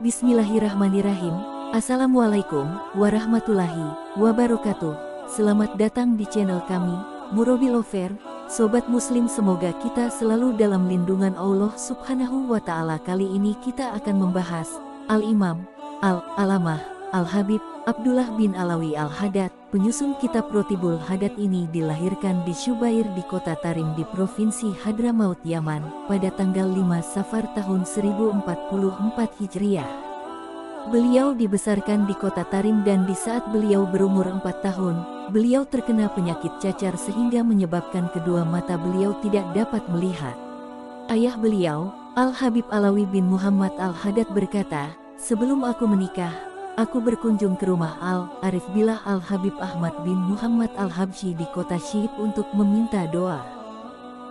Bismillahirrahmanirrahim. Assalamualaikum warahmatullahi wabarakatuh. Selamat datang di channel kami, Murabi Lover. Sobat muslim, semoga kita selalu dalam lindungan Allah subhanahu wa ta'ala. Kali ini kita akan membahas Al-Imam Al-Alamah Al-Habib Abdullah bin Alawi Al-Haddad. Penyusun kitab Rotibul Haddad ini dilahirkan di Syubair di kota Tarim di Provinsi Hadramaut, Yaman, pada tanggal 5 Safar tahun 1044 Hijriah. Beliau dibesarkan di kota Tarim dan di saat beliau berumur 4 tahun, beliau terkena penyakit cacar sehingga menyebabkan kedua mata beliau tidak dapat melihat. Ayah beliau, Al-Habib Alawi bin Muhammad Al-Haddad berkata, "Sebelum aku menikah, aku berkunjung ke rumah Al-Arif Billah Al-Habib Ahmad bin Muhammad Al-Habsyi di kota Syib untuk meminta doa.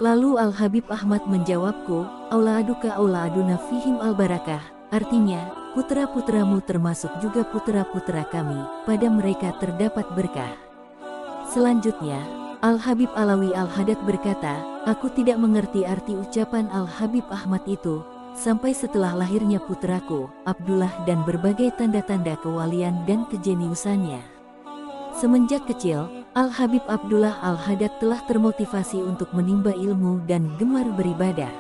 Lalu Al-Habib Ahmad menjawabku, Aulaaduka aulaaduna fihim al-barakah, artinya, putra-putramu termasuk juga putra-putra kami, pada mereka terdapat berkah." Selanjutnya, Al-Habib Alawi Al-Haddad berkata, "Aku tidak mengerti arti ucapan Al-Habib Ahmad itu, sampai setelah lahirnya putraku, Abdullah, dan berbagai tanda-tanda kewalian dan kejeniusannya. Semenjak kecil, Al-Habib Abdullah Al-Haddad telah termotivasi untuk menimba ilmu dan gemar beribadah."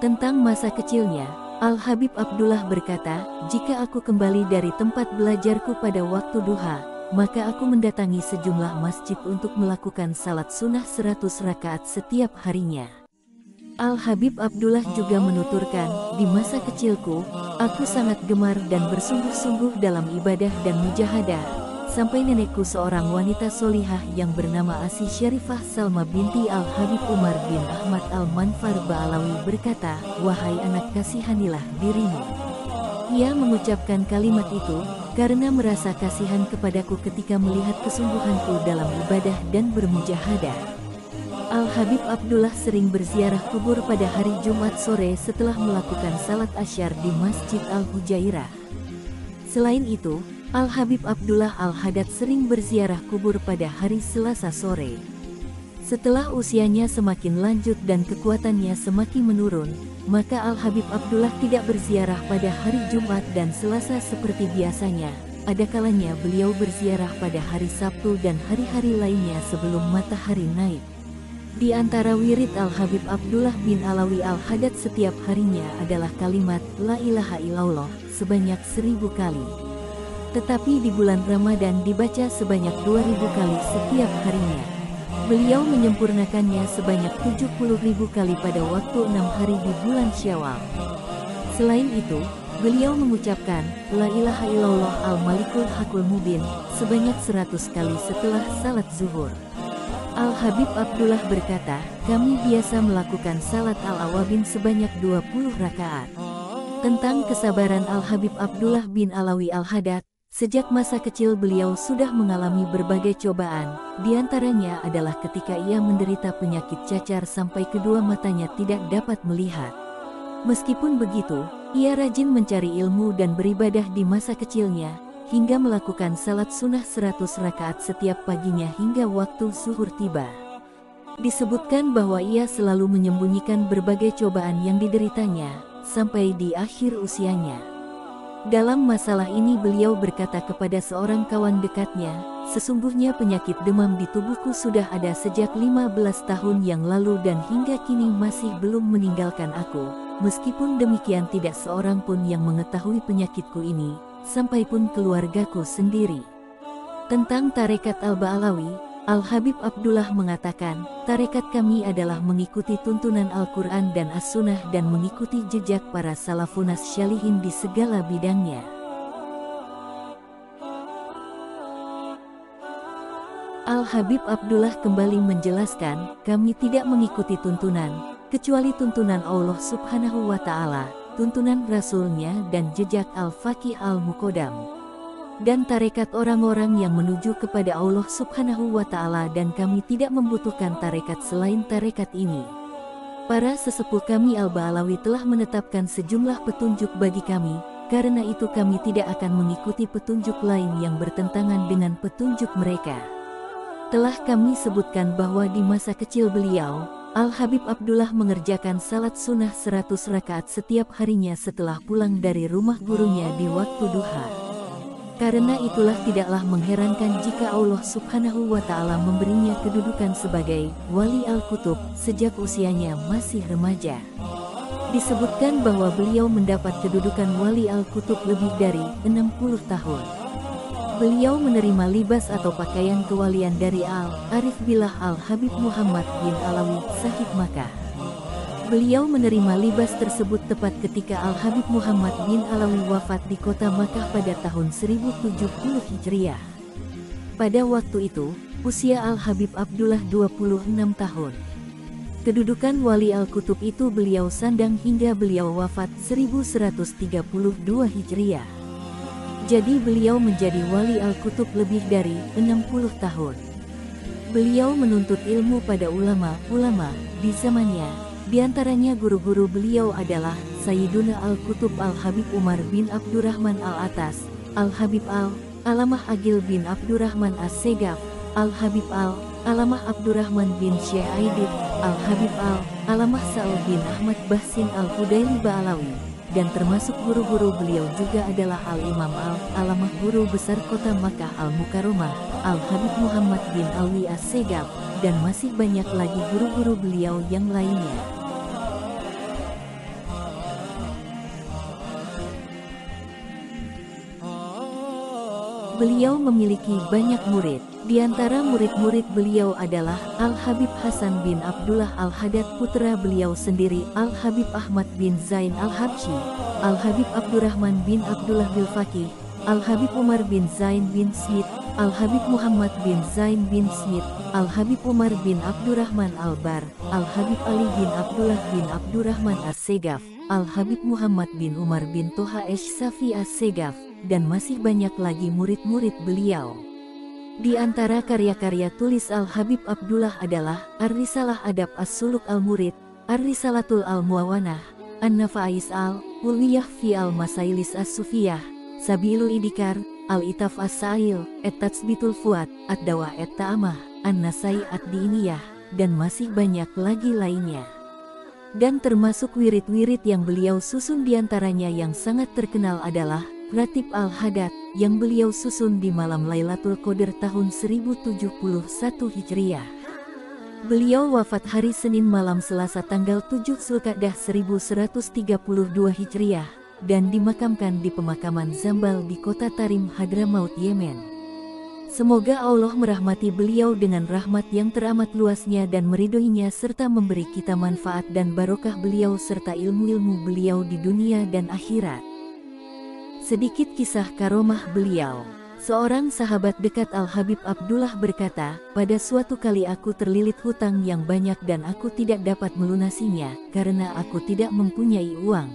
Tentang masa kecilnya, Al-Habib Abdullah berkata, "Jika aku kembali dari tempat belajarku pada waktu duha, maka aku mendatangi sejumlah masjid untuk melakukan salat sunnah 100 rakaat setiap harinya." Al-Habib Abdullah juga menuturkan, "Di masa kecilku, aku sangat gemar dan bersungguh-sungguh dalam ibadah dan mujahadah, sampai nenekku seorang wanita solihah yang bernama Asy Syarifah Salma binti Al-Habib Umar bin Ahmad Al-Manfar Ba'alawi berkata, 'Wahai anak, kasihanilah dirimu.' Ia mengucapkan kalimat itu karena merasa kasihan kepadaku ketika melihat kesungguhanku dalam ibadah dan bermujahadah." Al-Habib Abdullah sering berziarah kubur pada hari Jumat sore setelah melakukan salat asyar di Masjid Al-Hujairah. Selain itu, Al-Habib Abdullah Al-Haddad sering berziarah kubur pada hari Selasa sore. Setelah usianya semakin lanjut dan kekuatannya semakin menurun, maka Al-Habib Abdullah tidak berziarah pada hari Jumat dan Selasa seperti biasanya. Ada kalanya beliau berziarah pada hari Sabtu dan hari-hari lainnya sebelum matahari naik. Di antara wirid Al-Habib Abdullah bin Alawi Al-Haddad setiap harinya adalah kalimat La ilaha illallah sebanyak 1000 kali. Tetapi di bulan Ramadan dibaca sebanyak 2000 kali setiap harinya. Beliau menyempurnakannya sebanyak 70.000 kali pada waktu 6 hari di bulan Syawal. Selain itu, beliau mengucapkan La ilaha illallah al-malikul hakul mubin sebanyak 100 kali setelah salat zuhur. Al-Habib Abdullah berkata, "Kami biasa melakukan salat al-awabin sebanyak 20 rakaat." Tentang kesabaran Al-Habib Abdullah bin Alawi Al-Haddad, sejak masa kecil beliau sudah mengalami berbagai cobaan, di antaranya adalah ketika ia menderita penyakit cacar sampai kedua matanya tidak dapat melihat. Meskipun begitu, ia rajin mencari ilmu dan beribadah di masa kecilnya, hingga melakukan salat sunnah 100 rakaat setiap paginya hingga waktu zuhur tiba. Disebutkan bahwa ia selalu menyembunyikan berbagai cobaan yang dideritanya, sampai di akhir usianya. Dalam masalah ini beliau berkata kepada seorang kawan dekatnya, "Sesungguhnya penyakit demam di tubuhku sudah ada sejak 15 tahun yang lalu dan hingga kini masih belum meninggalkan aku. Meskipun demikian tidak seorang pun yang mengetahui penyakitku ini, sampai pun keluargaku sendiri." Tentang tarekat Al-Ba'alawi, Al-Habib Abdullah mengatakan, "Tarekat kami adalah mengikuti tuntunan Al-Quran dan As-Sunnah dan mengikuti jejak para salafunas syalihin di segala bidangnya." Al-Habib Abdullah kembali menjelaskan, "Kami tidak mengikuti tuntunan, kecuali tuntunan Allah subhanahu wa ta'ala, tuntunan Rasulnya dan jejak Al-Faqih Al-Muqaddam, dan tarekat orang-orang yang menuju kepada Allah subhanahu wa ta'ala, dan kami tidak membutuhkan tarekat selain tarekat ini. Para sesepuh kami Al-Ba'alawi telah menetapkan sejumlah petunjuk bagi kami, karena itu kami tidak akan mengikuti petunjuk lain yang bertentangan dengan petunjuk mereka." Telah kami sebutkan bahwa di masa kecil beliau, Al-Habib Abdullah mengerjakan salat sunnah 100 rakaat setiap harinya setelah pulang dari rumah gurunya di waktu duha. Karena itulah tidaklah mengherankan jika Allah Subhanahu wa Ta'ala memberinya kedudukan sebagai Wali Al-Kutub sejak usianya masih remaja. Disebutkan bahwa beliau mendapat kedudukan Wali Al-Kutub lebih dari 60 tahun. Beliau menerima libas atau pakaian kewalian dari Al-Arif Billah Al-Habib Muhammad bin Alawi Sahib Makkah. Beliau menerima libas tersebut tepat ketika Al-Habib Muhammad bin Alawi wafat di kota Makkah pada tahun 1070 Hijriah. Pada waktu itu, usia Al-Habib Abdullah 26 tahun. Kedudukan Wali Al-Kutub itu beliau sandang hingga beliau wafat 1132 Hijriah. Jadi beliau menjadi Wali Al-Kutub lebih dari 60 tahun. Beliau menuntut ilmu pada ulama-ulama di zamannya. Di antaranya guru-guru beliau adalah Sayyiduna Al-Kutub Al-Habib Umar bin Abdurrahman Al-Atas, Al-Habib Al-Alamah Agil bin Abdurrahman As-Segaf, Al-Habib Al-Alamah Abdurrahman bin Syekh Aidid, Al-Habib Al-Alamah Sa'ud bin Ahmad Bahsin Al-Hudaili Ba'alawi. Dan termasuk guru-guru beliau juga adalah Al-Imam Al-Alamah Guru Besar Kota Makkah Al-Mukarramah, Al-Habib Muhammad bin Alwi As-Segaf, dan masih banyak lagi guru-guru beliau yang lainnya. Beliau memiliki banyak murid. Di antara murid-murid beliau adalah Al-Habib Hasan bin Abdullah Al-Haddad, putra beliau sendiri Al-Habib Ahmad bin Zain Al-Habsyi, Al-Habib Abdurrahman bin Abdullah Bil-Faqih, Al-Habib Umar bin Zain bin Smith, Al-Habib Muhammad bin Zain bin Smith, Al-Habib Umar bin Abdurrahman Al-Bar, Al-Habib Ali bin Abdullah bin Abdurrahman As-Segaf, Al-Habib Muhammad bin Umar bin Toha Esh-Safi As-Segaf, dan masih banyak lagi murid-murid beliau. Di antara karya-karya tulis Al-Habib Abdullah adalah Ar-Risalah Adab As-Suluk Al-Murid, Ar-Risalatul Al-Muawanah, An-Nafa'is Al-Ulwiyah fi Al-Masailis As-Sufiyah, Sabilul Idikar, Al-Itaf As-Sa'il, At-Tatsbitul Fuad, Ad-Dawah At-Ta'amah, An-Nasai Ad-Diniyah, dan masih banyak lagi lainnya. Dan termasuk wirid-wirid yang beliau susun diantaranya yang sangat terkenal adalah Ratib Al-Haddad yang beliau susun di malam Lailatul Qadar tahun 1071 Hijriah. Beliau wafat hari Senin malam Selasa tanggal 7 Zulqa'dah 1132 Hijriah dan dimakamkan di pemakaman Zambal di kota Tarim, Hadramaut, Yemen. Semoga Allah merahmati beliau dengan rahmat yang teramat luasnya dan meridhoinya serta memberi kita manfaat dan barokah beliau serta ilmu-ilmu beliau di dunia dan akhirat. Sedikit kisah karomah beliau. Seorang sahabat dekat Al-Habib Abdullah berkata, pada suatu kali aku terlilit hutang yang banyak dan aku tidak dapat melunasinya, karena aku tidak mempunyai uang.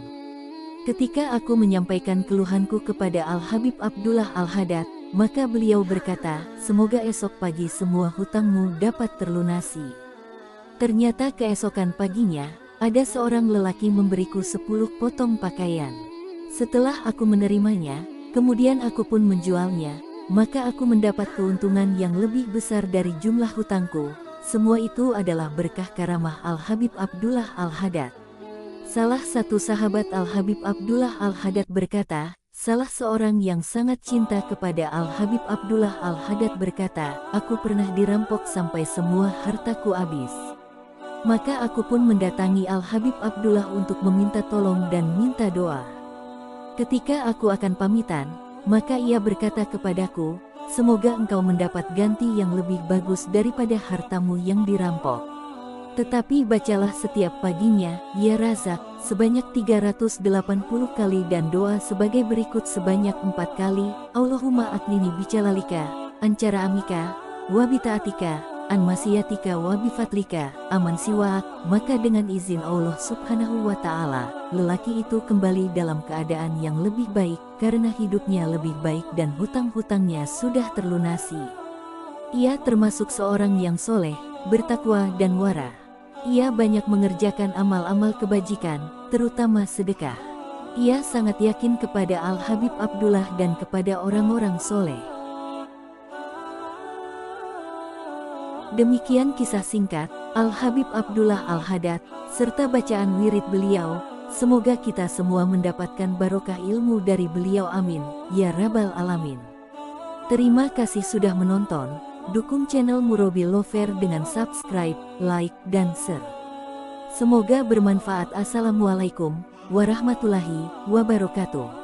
Ketika aku menyampaikan keluhanku kepada Al-Habib Abdullah Al-Haddad, maka beliau berkata, semoga esok pagi semua hutangmu dapat terlunasi. Ternyata keesokan paginya, ada seorang lelaki memberiku 10 potong pakaian. Setelah aku menerimanya, kemudian aku pun menjualnya, maka aku mendapat keuntungan yang lebih besar dari jumlah hutangku. Semua itu adalah berkah karamah Al-Habib Abdullah Al-Haddad. Salah satu sahabat Al-Habib Abdullah Al-Haddad berkata, salah seorang yang sangat cinta kepada Al-Habib Abdullah Al-Haddad berkata, aku pernah dirampok sampai semua hartaku habis. Maka aku pun mendatangi Al-Habib Abdullah untuk meminta tolong dan minta doa. Ketika aku akan pamitan, maka ia berkata kepadaku, semoga engkau mendapat ganti yang lebih bagus daripada hartamu yang dirampok. Tetapi bacalah setiap paginya, ya Razak, sebanyak 380 kali dan doa sebagai berikut sebanyak 4 kali, Allahumma aknini bicalalika, ancara amika, wabitaatika, an masyiatika wa bifatlika, aman siwaak. Maka dengan izin Allah Subhanahu wa Ta'ala, lelaki itu kembali dalam keadaan yang lebih baik karena hidupnya lebih baik dan hutang-hutangnya sudah terlunasi. Ia termasuk seorang yang soleh, bertakwa dan wara. Ia banyak mengerjakan amal-amal kebajikan, terutama sedekah. Ia sangat yakin kepada Al-Habib Abdullah dan kepada orang-orang soleh. Demikian kisah singkat Al-Habib Abdullah Al-Haddad, serta bacaan wirid beliau. Semoga kita semua mendapatkan barokah ilmu dari beliau, amin, ya rabbal alamin. Terima kasih sudah menonton, dukung channel Murobil Lover dengan subscribe, like, dan share. Semoga bermanfaat. Assalamualaikum warahmatullahi wabarakatuh.